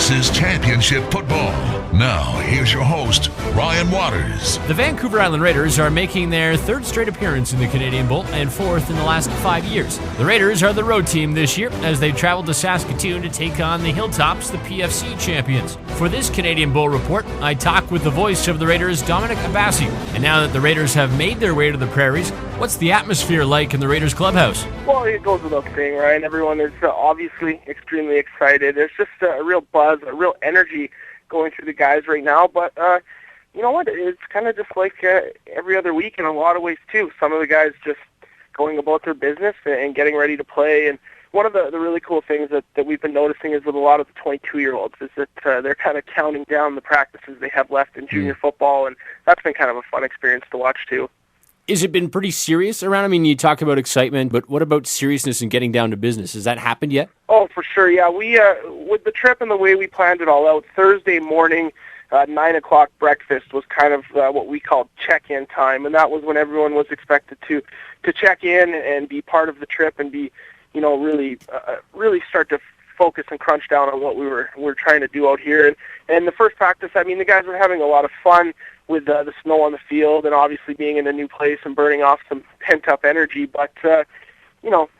This is championship football. Now, here's your host, Ryan Waters. The Vancouver Island Raiders are making their third straight appearance in the Canadian Bowl and fourth in the last 5 years. The Raiders are the road team this year as they travel to Saskatoon to take on the Hilltops, the PFC champions. For this Canadian Bowl report, I talk with the voice of the Raiders, Dom Abassi. And now that the Raiders have made their way to the prairies, what's the atmosphere like in the Raiders clubhouse? Well, it goes without saying, Ryan. Everyone is obviously extremely excited. There's just a real buzz, a real energy going through the guys right now. But you know what? It's kind of just like every other week in a lot of ways, too. Some of the guys just going about their business and getting ready to play. And one of the really cool things that we've been noticing is with a lot of the 22-year-olds is that they're kind of counting down the practices they have left in junior football, and that's been kind of a fun experience to watch, too. Has it been pretty serious around? I mean, you talk about excitement, but what about seriousness and getting down to business? Has that happened yet? Oh, for sure, yeah. We with the trip and the way we planned it all out, Thursday morning, 9 o'clock breakfast was kind of what we called check-in time, and that was when everyone was expected to check in and be part of the trip and be, really start to focus and crunch down on what we're trying to do out here. And the first practice, I mean, the guys were having a lot of fun with the snow on the field and obviously being in a new place and burning off some pent-up energy. But,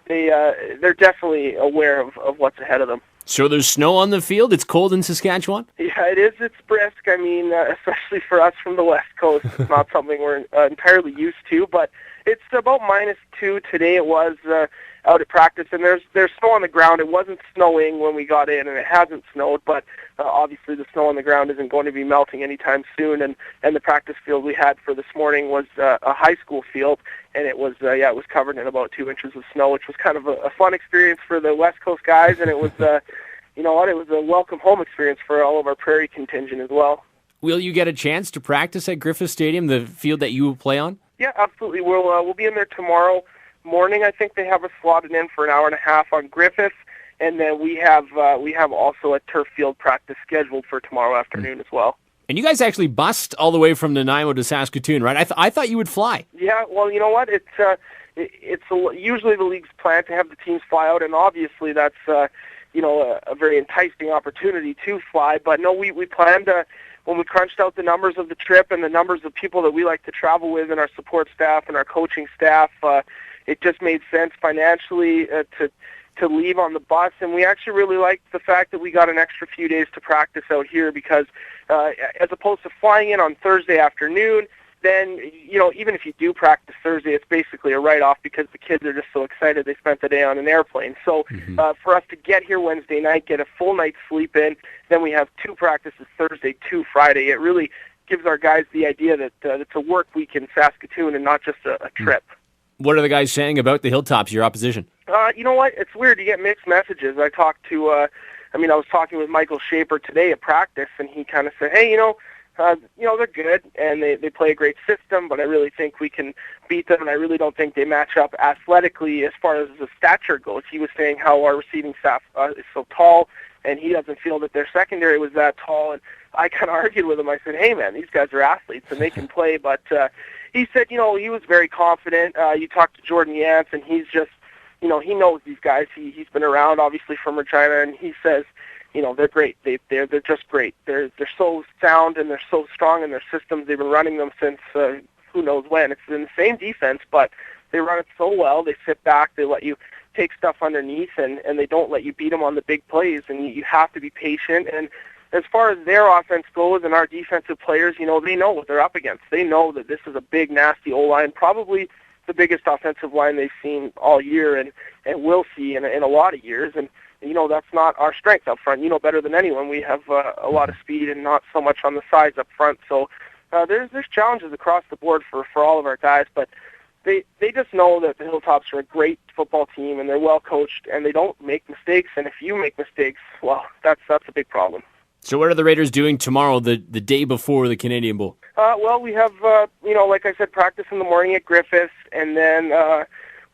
they're definitely aware of what's ahead of them. So there's snow on the field? It's cold in Saskatchewan? Yeah, it is. It's brisk. I mean, especially for us from the West Coast, it's not something we're entirely used to. But it's about -2 today. It was out at practice, and there's snow on the ground. It wasn't snowing when we got in, and it hasn't snowed, but obviously the snow on the ground isn't going to be melting anytime soon. And the practice field we had for this morning was a high school field, and it was covered in about 2 inches of snow, which was kind of a fun experience for the West Coast guys, and it was it was a welcome home experience for all of our prairie contingent as well. Will you get a chance to practice at Griffith Stadium, the field that you will play on? Yeah, absolutely. We'll be in there tomorrow morning. I think they have us slotted in for an hour and a half on Griffith, and then we have also a turf field practice scheduled for tomorrow afternoon as well. And you guys actually bussed all the way from Nanaimo to Saskatoon, right? I thought you would fly. Yeah, well, you know what? It's usually the league's plan to have the teams fly out, and obviously that's a very enticing opportunity to fly. But no, we planned when we crunched out the numbers of the trip and the numbers of people that we like to travel with and our support staff and our coaching staff, it just made sense financially to leave on the bus. And we actually really liked the fact that we got an extra few days to practice out here because as opposed to flying in on Thursday afternoon, then, even if you do practice Thursday, it's basically a write-off because the kids are just so excited they spent the day on an airplane. So for us to get here Wednesday night, get a full night's sleep in, then we have 2 practices Thursday, 2 Friday. It really gives our guys the idea that it's a work week in Saskatoon and not just a trip. What are the guys saying about the Hilltops, your opposition? You know what? It's weird. You get mixed messages. I talked to, I was talking with Michael Shaper today at practice, and he kind of said, hey, they're good, and they play a great system, but I really think we can beat them, and I really don't think they match up athletically as far as the stature goes. He was saying how our receiving staff is so tall, and he doesn't feel that their secondary was that tall, and I kind of argued with him. I said, hey, man, these guys are athletes, and they can play, but he said, he was very confident. You talked to Jordan Yance, and he's just, he knows these guys. He's been around, obviously, from Regina, and he says, they're great. They're just great. They're so sound and they're so strong in their systems. They've been running them since who knows when. It's been the same defense, but they run it so well. They sit back. They let you take stuff underneath, and they don't let you beat them on the big plays. And you have to be patient. And as far as their offense goes and our defensive players, they know what they're up against. They know that this is a big, nasty O-line, probably the biggest offensive line they've seen all year and will see in a lot of years. And that's not our strength up front. Better than anyone. We have a lot of speed and not so much on the sides up front. So there's challenges across the board for all of our guys, but they just know that the Hilltops are a great football team and they're well coached and they don't make mistakes. And if you make mistakes, well, that's a big problem. So what are the Raiders doing tomorrow, the day before the Canadian Bowl? We have, like I said, practice in the morning at Griffith, and then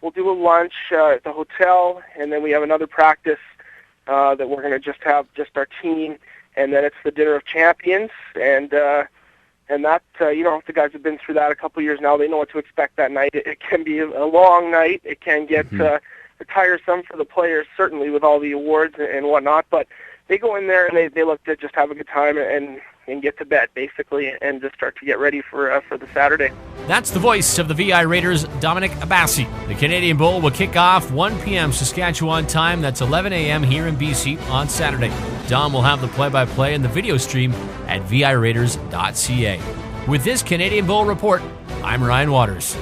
we'll do a lunch at the hotel, and then we have another practice that we're going to just have just our team, and then it's the Dinner of Champions, and that, the guys have been through that a couple of years now. They know what to expect that night. It can be a long night. It can get tiresome for the players, certainly with all the awards and whatnot, but they go in there and they look to just have a good time and get to bed, basically, and just start to get ready for the Saturday. That's the voice of the VI Raiders, Dom Abassi. The Canadian Bowl will kick off 1 p.m. Saskatchewan time. That's 11 a.m. here in BC on Saturday. Dom will have the play-by-play and the video stream at viraiders.ca. With this Canadian Bowl report, I'm Ryan Waters.